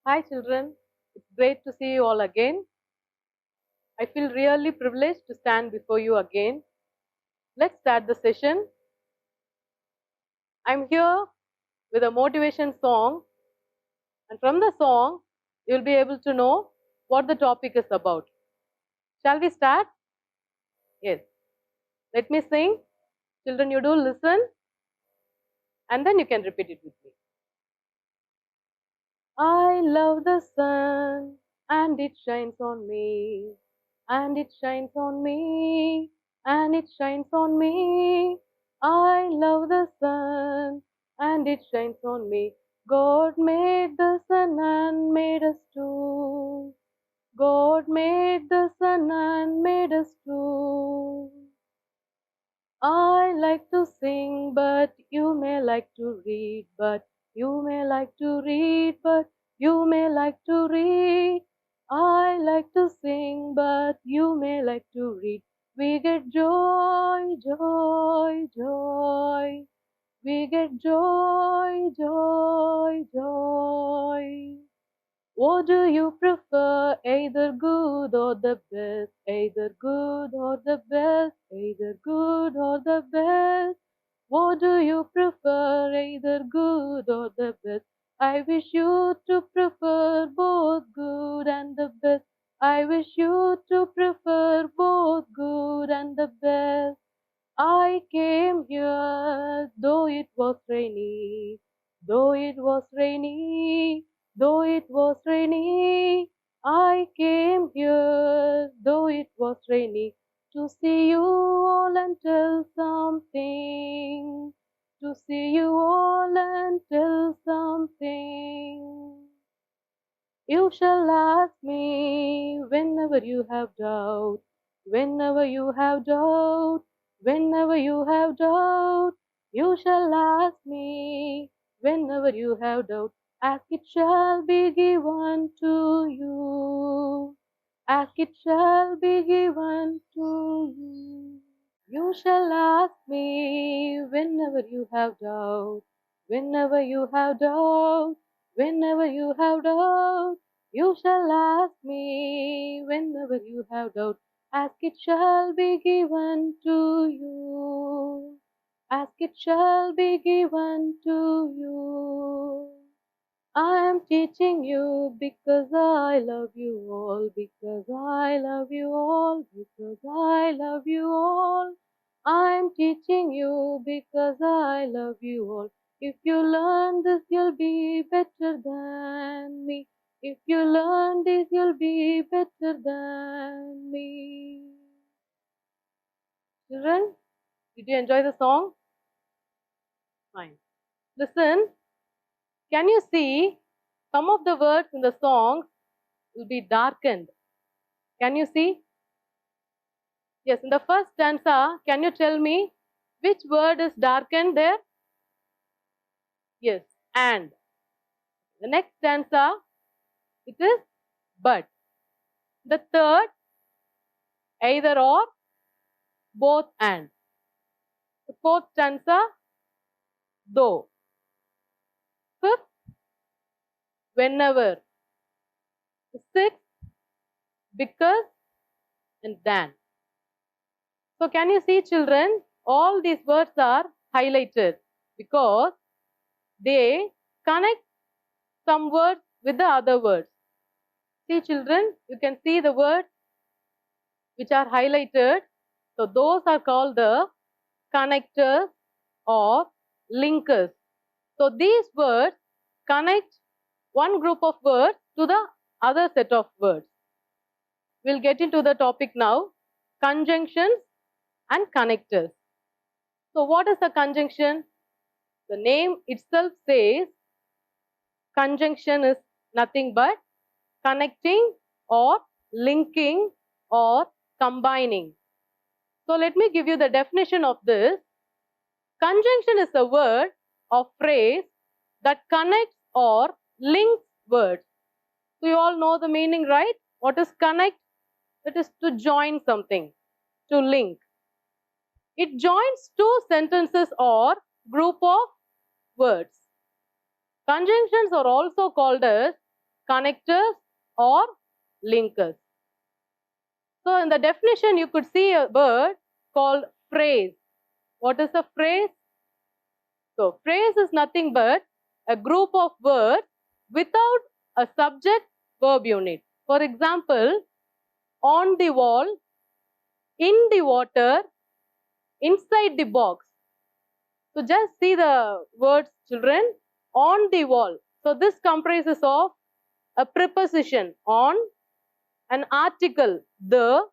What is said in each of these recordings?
Hi children, it's great to see you all again. I feel really privileged to stand before you again. Let's start the session. I'm here with a motivation song, and from the song, you'll be able to know what the topic is about. Shall we start? Yes. Let me sing. Children, you do listen, and then you can repeat it with me. I love the sun, and it shines on me, and it shines on me, and it shines on me. I love the sun, and it shines on me. God made the sun and made us too. God made the sun and made us too. I like to sing, but you may like to read, but you may like to read, but you may like to read. I like to sing, but you may like to read. We get joy, joy, joy. We get joy, joy, joy. What do you prefer? Either good or the best, either good or the best, either good or the best. What do you prefer? Either good or the best. I wish you to prefer both good and the best. I wish you to prefer both good and the best. I came here, though it was rainy, though it was rainy, though it was rainy. I came here, though it was rainy, to see you all and tell something, to see you all and tell something. You shall ask me whenever you have doubt, whenever you have doubt, whenever you have doubt. You shall ask me whenever you have doubt. Ask it shall be given to you. Ask it shall be given to you. You shall ask me whenever you have doubt, whenever you have doubt, whenever you have doubt. You shall ask me whenever you have doubt. Ask it shall be given to you. Ask it shall be given to you. I am teaching you because I love you all, because I love you all, because I love you all. I am teaching you because I love you all. If you learn this, you'll be better than me. If you learn this, you'll be better than me. Children, did you enjoy the song? Fine. Listen, can you see some of the words in the song will be darkened? Can you see? Yes, in the first stanza, can you tell me which word is darkened there? Yes, and. The next stanza, it is but. The third, either or, both and. The fourth stanza, though. Fifth, whenever. The sixth, because and than. So can you see, children, all these words are highlighted because they connect some words with the other words. See, children, you can see the words which are highlighted. So those are called the connectors or linkers. So these words connect one group of words to the other set of words. We'll get into the topic now, conjunctions and connectors. So what is a conjunction? The name itself says conjunction is nothing but connecting or linking or combining. So let me give you the definition of this. Conjunction is a word or phrase that connects or links words. So you all know the meaning, right? What is connect? It is to join something, to link. It joins two sentences or group of words. Conjunctions are also called as connectors or linkers. So in the definition, you could see a word called phrase. What is a phrase? So phrase is nothing but a group of words without a subject verb unit. For example, on the wall, in the water, inside the box. So just see the words, children. On the wall. So this comprises of a preposition on, an article the,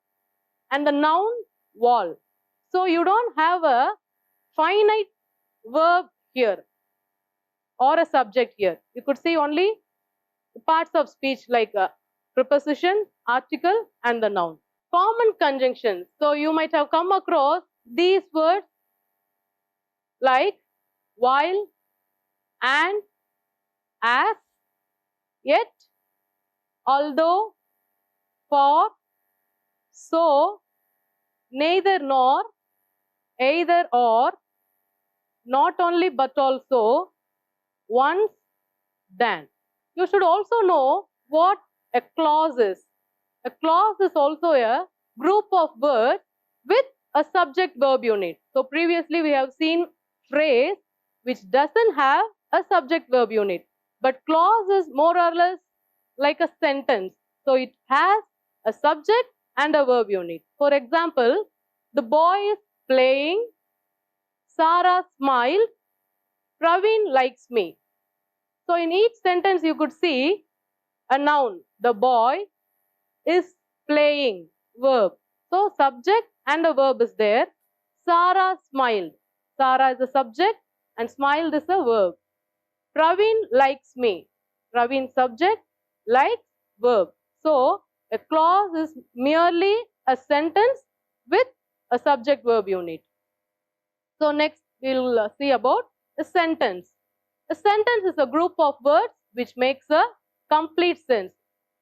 and the noun wall. So you don't have a finite verb here or a subject here. You could see only parts of speech like a preposition, article, and the noun. Common conjunctions. So you might have come across these words like while, and, as, yet, although, for, so, neither nor, either or, not only but also, once, than. You should also know what a clause is. A clause is also a group of words with a subject verb unit. So previously we have seen phrase which doesn't have a subject verb unit. But clause is more or less like a sentence. So it has a subject and a verb unit. For example, the boy is playing, Sarah smiled, Praveen likes me. So in each sentence you could see a noun. The boy is playing, verb. So subject and a verb is there. Sarah smiled. Sarah is a subject and smiled is a verb. Praveen likes me. Praveen subject, likes verb. So a clause is merely a sentence with a subject verb unit. So next we'll see about a sentence. A sentence is a group of words which makes a complete sense.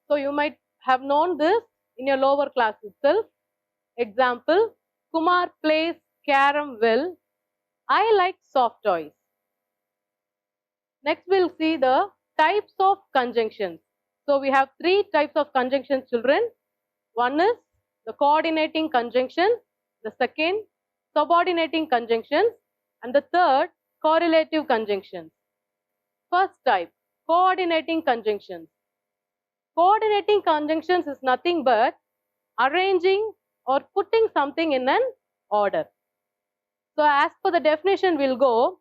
So you might have known this in your lower class itself. Example, Kumar plays carom well. I like soft toys. Next we'll see the types of conjunctions. So we have three types of conjunctions, children. One is the coordinating conjunctions, the second subordinating conjunctions, and the third correlative conjunctions. First type, coordinating conjunctions. Coordinating conjunctions is nothing but arranging or putting something in an order. So as per the definition we'll go,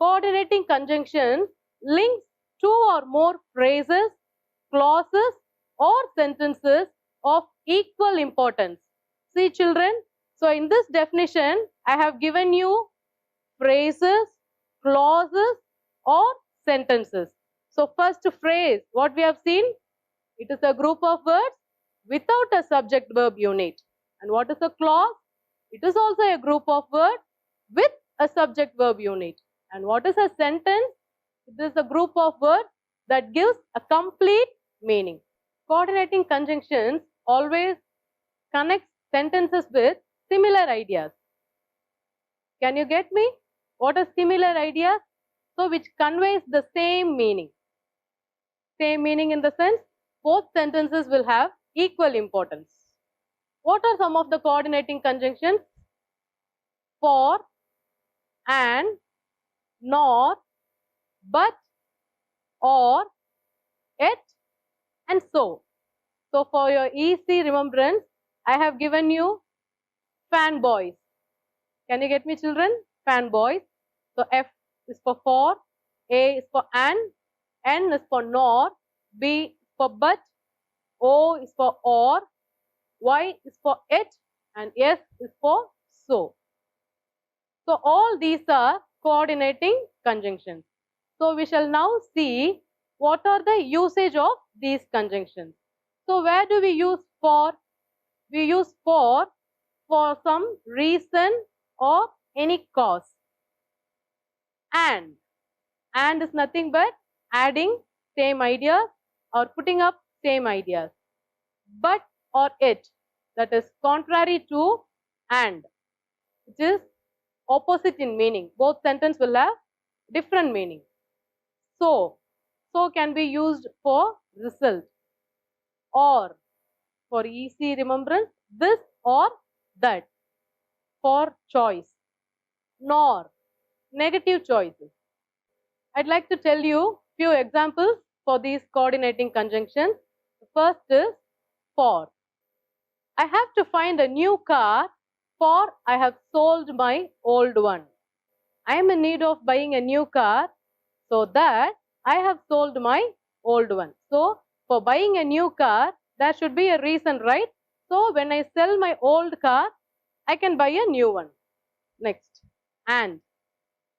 coordinating conjunctions links two or more phrases, clauses or sentences of equal importance. See children, so in this definition I have given you phrases, clauses or sentences. So first phrase, what we have seen? It is a group of words without a subject verb unit. And what is a clause? It is also a group of words with a subject verb unit. And what is a sentence? It is a group of words that gives a complete meaning. Coordinating conjunctions always connect sentences with similar ideas. Can you get me? What are similar ideas? So which conveys the same meaning. Same meaning in the sense both sentences will have equal importance. What are some of the coordinating conjunctions? For, and, nor, but, or, yet, and so. So for your easy remembrance, I have given you fanboys. Can you get me children? Fanboys. So F is for, A is for and, N is for nor, B is for but, O is for or, Y is for it, and S is for so. So all these are coordinating conjunctions. So we shall now see what are the usage of these conjunctions. So where do we use for? We use for some reason or any cause. And is nothing but adding same ideas or putting up same ideas. But or it, that is contrary to and, which is opposite in meaning. Both sentences will have different meaning. So So can be used for result, or for easy remembrance, this or that, for choice, nor, negative choices. I'd like to tell you few examples for these coordinating conjunctions. The first is for. I have to find a new car, for I have sold my old one. I am in need of buying a new car, so that I have sold my old one. So for buying a new car, there should be a reason, right? So when I sell my old car, I can buy a new one. Next, and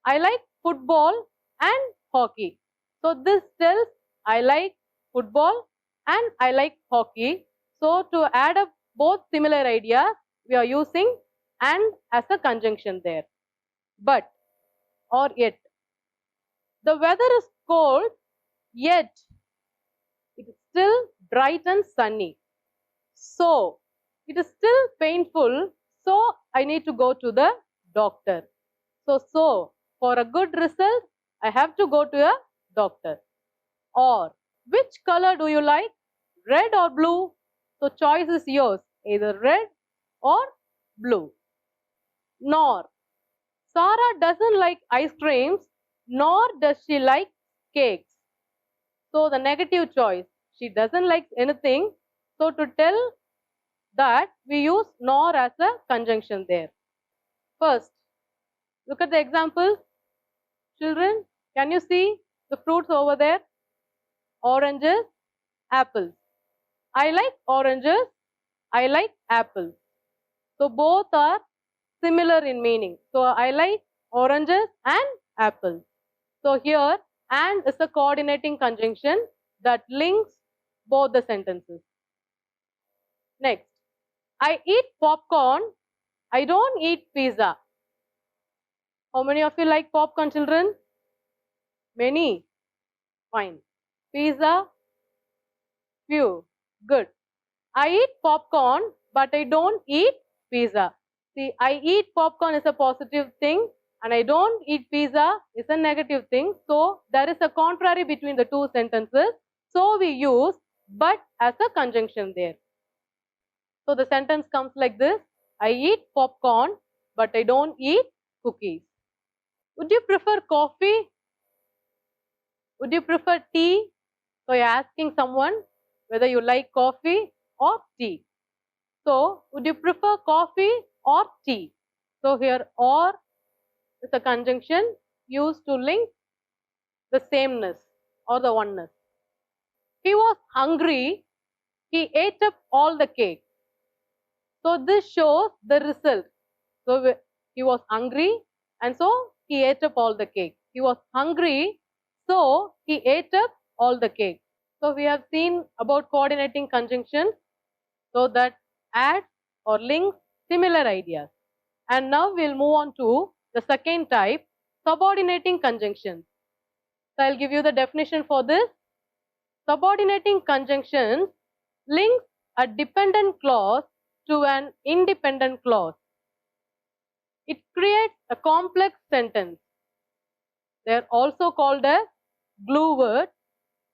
I like football and hockey. So this tells I like football and I like hockey. So to add up both similar ideas, we are using and as a conjunction there. But or yet. The weather is cold, yet it is still bright and sunny. So it is still painful, so I need to go to the doctor. So for a good result, I have to go to a doctor. Or which color do you like? Red or blue? So choice is yours, either red or blue. Nor. Sarah doesn't like ice creams, nor does she like cakes. So the negative choice, she doesn't like anything. So to tell that, we use nor as a conjunction there. First, look at the example. Children, can you see the fruits over there? Oranges, apples. I like oranges. I like apples. So both are similar in meaning. So I like oranges and apples. So here and is a coordinating conjunction that links both the sentences. Next, I eat popcorn. I don't eat pizza. How many of you like popcorn, children? Many. Fine. Pizza? Few. Good. I eat popcorn, but I don't eat pizza. See, I eat popcorn is a positive thing and I don't eat pizza is a negative thing. So, there is a contrary between the two sentences. So, we use but as a conjunction there. So, the sentence comes like this. I eat popcorn, but I don't eat cookies. Would you prefer coffee? Would you prefer tea? So, you're asking someone whether you like coffee or tea. So, would you prefer coffee or tea? So, here or is a conjunction used to link the sameness or the oneness. He was hungry, he ate up all the cake. So, this shows the result. So, he was hungry and so he ate up all the cake. He was hungry, so he ate up all the cake. So, we have seen about coordinating conjunctions, so that add or link similar ideas. And now we'll move on to the second type, subordinating conjunctions. So I'll give you the definition for this. Subordinating conjunctions links a dependent clause to an independent clause. It creates a complex sentence. They are also called as glue words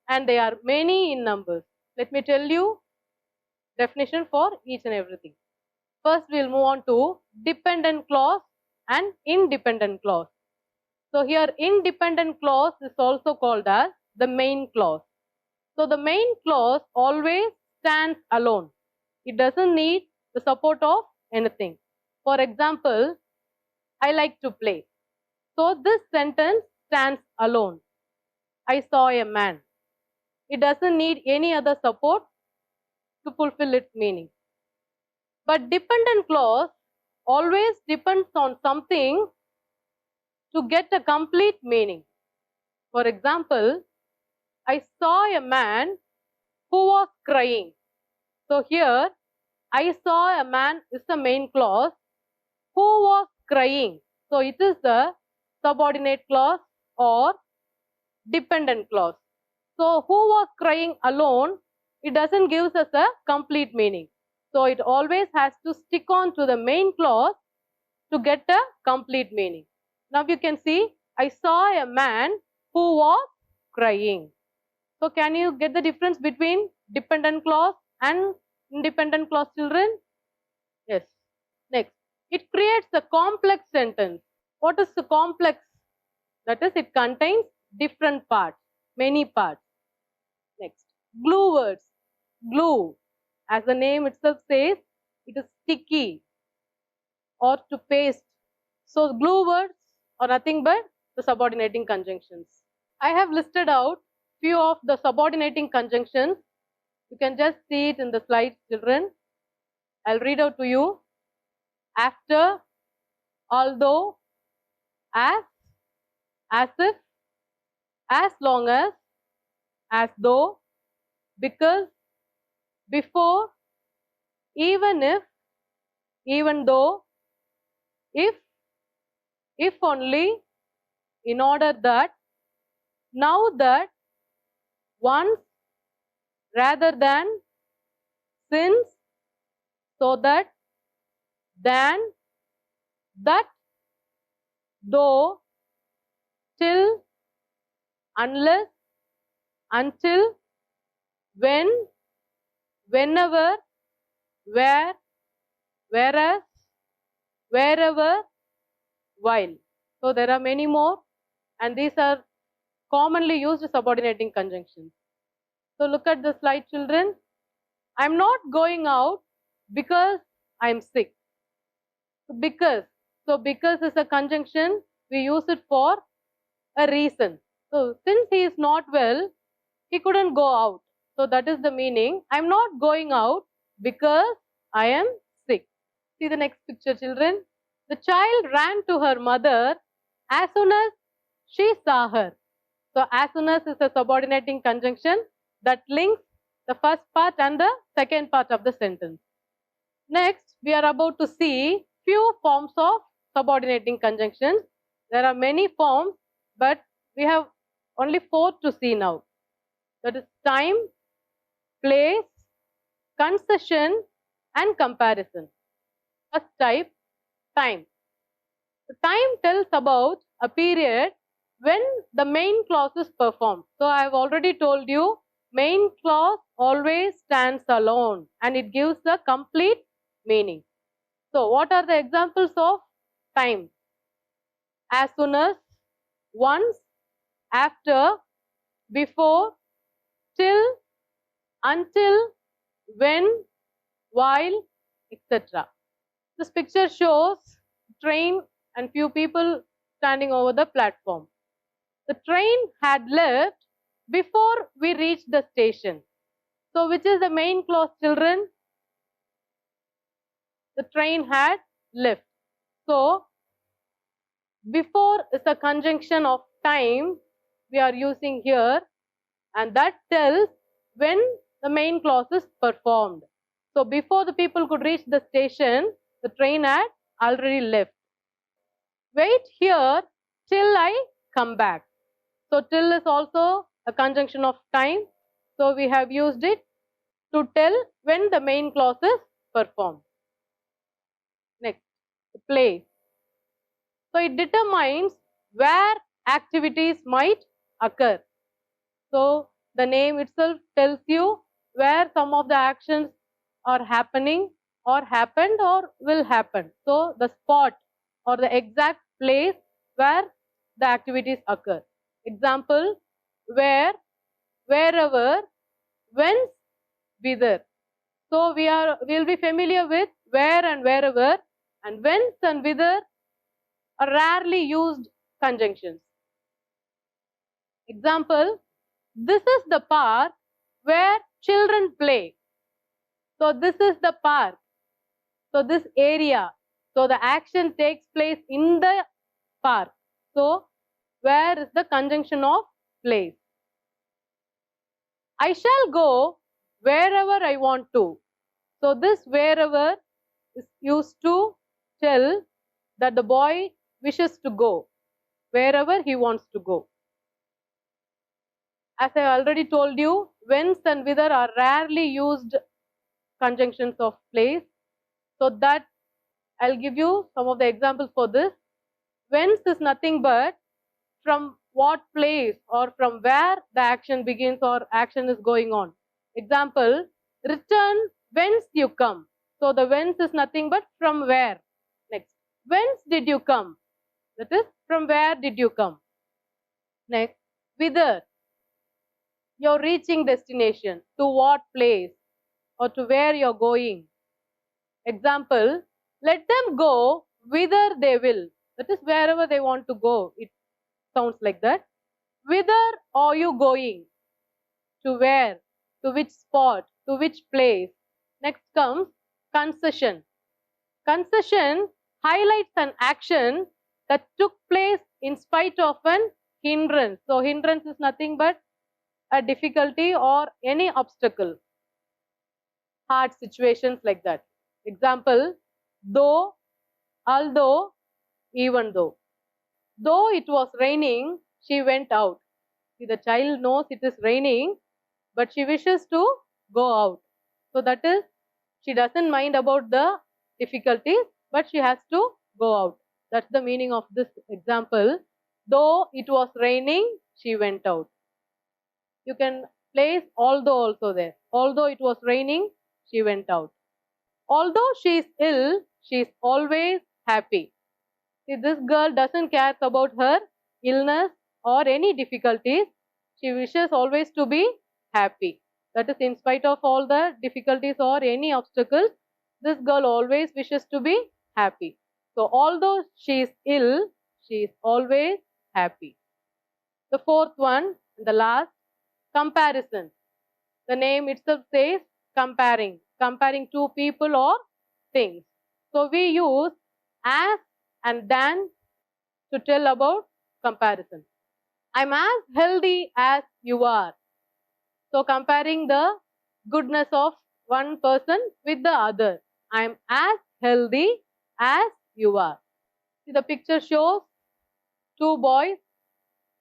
and they are many in numbers. Let me tell you definition for each and everything. First, we'll move on to dependent clause and independent clause. So here independent clause is also called as the main clause. So the main clause always stands alone. It doesn't need the support of anything. For example, I like to play. So this sentence stands alone. I saw a man. It doesn't need any other support to fulfill its meaning. But dependent clause always depends on something to get a complete meaning. For example, I saw a man who was crying. So here, I saw a man is the main clause. Who was crying? So it is the subordinate clause or dependent clause. So who was crying alone, it doesn't give us a complete meaning. So it always has to stick on to the main clause to get a complete meaning. Now you can see, I saw a man who was crying. So can you get the difference between dependent clause and independent clause, children? Yes. Next, it creates a complex sentence. What is the complex? That is, it contains different parts, many parts. Next, glue words. Glue, as the name itself says, it is sticky or to paste. So glue words are nothing but the subordinating conjunctions. I have listed out few of the subordinating conjunctions. You can just see it in the slides, children. I'll read out to you. After, although, as if, as long as though, because, before, even if, even though, if only, in order that, now that, once, rather than, since, so that, than, that, though, till, unless, until, when, whenever, where, whereas, wherever, while. So there are many more, and these are commonly used subordinating conjunctions. So look at the slide, children. I'm not going out because I'm sick. Because. So because is a conjunction, we use it for a reason. So since he is not well, he couldn't go out. So that is the meaning. I'm not going out because I am sick. See the next picture, children. The child ran to her mother as soon as she saw her. So as soon as is a subordinating conjunction that links the first part and the second part of the sentence. Next, we are about to see few forms of subordinating conjunctions. There are many forms, but we have only 4 to see now. That is time, place, concession, and comparison. First type, time. The time tells about a period when the main clause is performed. So I have already told you, main clause always stands alone and it gives a complete meaning. So what are the examples of time? As soon as, once, after, before, till, until, when, while, etc. This picture shows train and few people standing over the platform. The train had left before we reached the station. So which is the main clause, children? The train had left. So before is a conjunction of time we are using here, and that tells when the main clause is performed. So before the people could reach the station, the train had already left. Wait here till I come back. So till is also a conjunction of time. So we have used it to tell when the main clause is performed. Next, place. So it determines where activities might occur. So the name itself tells you where some of the actions are happening or happened or will happen. So the spot or the exact place where the activities occur. Example, where, wherever, whence, whither. So we'll be familiar with where and wherever, and whence and whither are rarely used conjunctions. Example, this is the park where children play. So this is the park. So this area. So the action takes place in the park. So where is the conjunction of place? I shall go wherever I want to. So this wherever is used to tell that the boy wishes to go wherever he wants to go. As I already told you, whence and whither are rarely used conjunctions of place. So that I'll give you some of the examples for this. Whence is nothing but from what place or from where the action begins or action is going on. Example, return whence you come. So the whence is nothing but from where. Next, whence did you come? That is, from where did you come? Next, whither. You're reaching destination. To what place or to where you're going. Example, let them go whither they will. That is, wherever they want to go. It sounds like that. Whither are you going? To where? To which spot? To which place? Next comes concession. Concession highlights an action that took place in spite of an hindrance. So, hindrance is nothing but a difficulty or any obstacle. Hard situations like that. Example, though, although, even though. Though it was raining, she went out. See, the child knows it is raining, but she wishes to go out. So that is, she doesn't mind about the difficulties, but she has to go out. That's the meaning of this example. Though it was raining, she went out. You can place although also there. Although it was raining, she went out. Although she is ill, she is always happy. See, this girl doesn't care about her illness or any difficulties. She wishes always to be happy. That is, in spite of all the difficulties or any obstacles, this girl always wishes to be happy. So, although she is ill, she is always happy. The fourth one, the last, comparison. The name itself says comparing two people or things. So, we use as and than to tell about comparison. I'm as healthy as you are. So, comparing the goodness of one person with the other. I'm as healthy as you are. See, the picture shows two boys.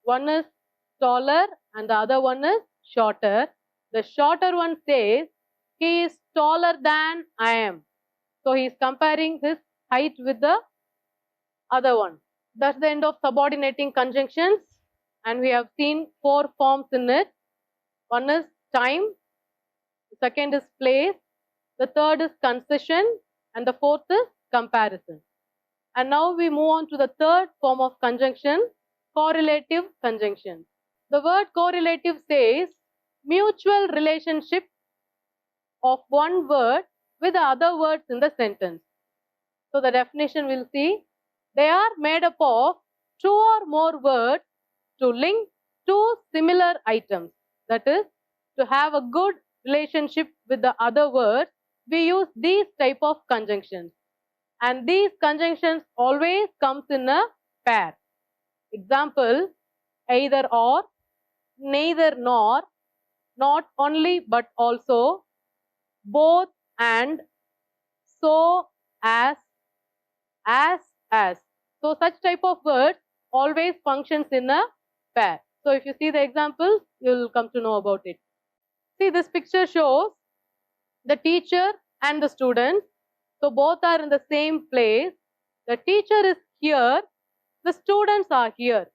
One is taller and the other one is shorter. The shorter one says, he is taller than I am. So, he is comparing his height with the other one. That's the end of subordinating conjunctions, and we have seen 4 forms in it. One is time, the second is place, the third is concession, and the fourth is comparison. And now we move on to the third form of conjunction, correlative conjunction. The word correlative says mutual relationship of one word with the other words in the sentence. So the definition we'll see. They are made up of 2 or more words to link 2 similar items. That is, to have a good relationship with the other words, we use these type of conjunctions. And these conjunctions always comes in a pair. Example, either or, neither nor, not only but also, both and, so as. So such type of words always functions in a pair. So if you see the examples, you will come to know about it. See, this picture shows the teacher and the student. So both are in the same place. The teacher is here, the students are here.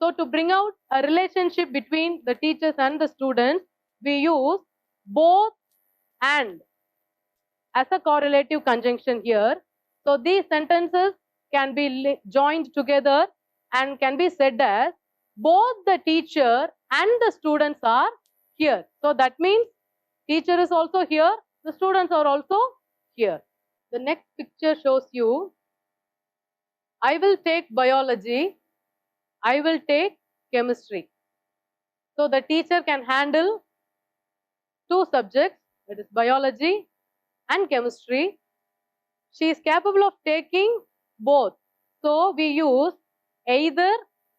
So to bring out a relationship between the teachers and the students, we use both and as a correlative conjunction here. So these sentences can be joined together and can be said as both the teacher and the students are here. So that means teacher is also here, the students are also here. The next picture shows you, I will take biology, I will take chemistry. So the teacher can handle 2 subjects, that is biology and chemistry. She is capable of taking both. So we use either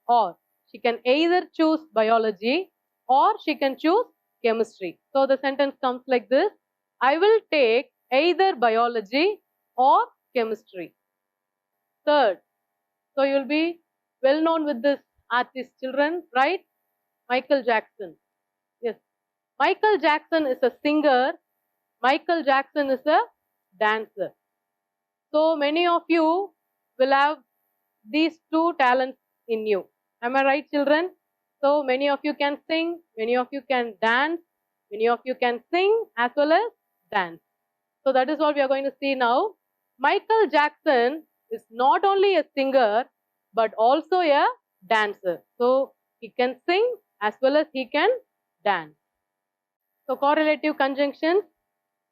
or. She can either choose biology or she can choose chemistry. So the sentence comes like this, I will take either biology or chemistry. Third, so you will be well known with this artist, children, right? Michael Jackson. Yes, Michael Jackson is a singer. Michael Jackson is a dancer. So many of you will have these 2 talents in you. Am I right, children? So many of you can sing, many of you can dance, many of you can sing as well as dance. So that is what we are going to see now. Michael Jackson is not only a singer but also a dancer. So he can sing as well as he can dance. So correlative conjunctions.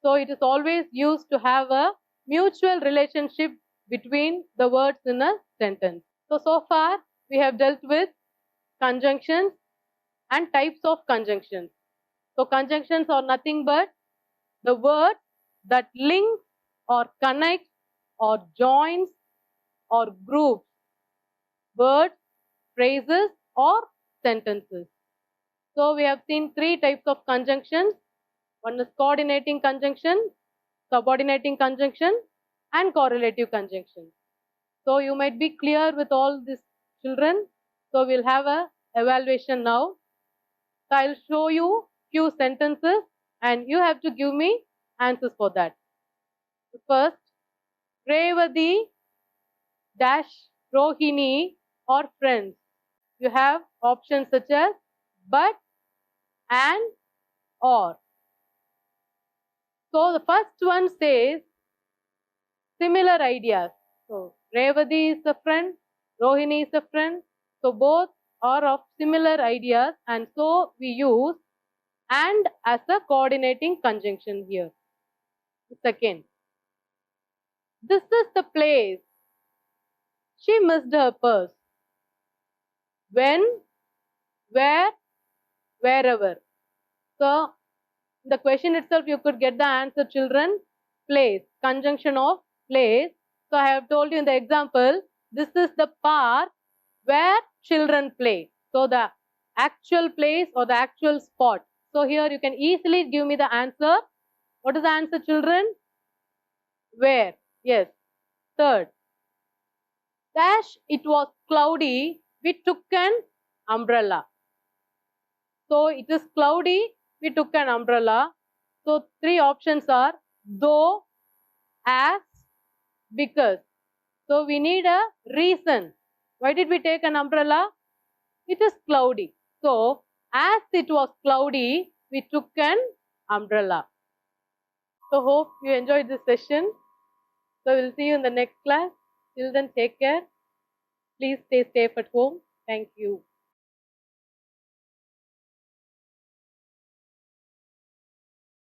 So it is always used to have a mutual relationship between the words in a sentence. So far we have dealt with conjunctions and types of conjunctions. So conjunctions are nothing but the word that links or connects or joins or groups words, phrases or sentences. So we have seen three types of conjunctions. One is coordinating conjunction, subordinating conjunction and correlative conjunction. So you might be clear with all these children. So we'll have a evaluation now. So I'll show you few sentences and you have to give me answers for that. First, Revati dash Rohini or friends. You have options such as but, and, or. So the first one says similar ideas. So Revati is a friend, Rohini is a friend. So both are of similar ideas and so we use and as a coordinating conjunction here. Second, this is the place. She missed her purse. When, where, wherever. So the question itself you could get the answer, children. Place, conjunction of place. So I have told you in the example, this is the park where children play. So the actual place or the actual spot. So here you can easily give me the answer. What is the answer, children? Where? Yes. Third, dash, it was cloudy. We took an umbrella. So it is cloudy. We took an umbrella. So three options are though, as, because. So we need a reason. Why did we take an umbrella? It is cloudy. So as it was cloudy, we took an umbrella. So hope you enjoyed this session. So we'll see you in the next class. Till then, take care. Please stay safe at home. Thank you.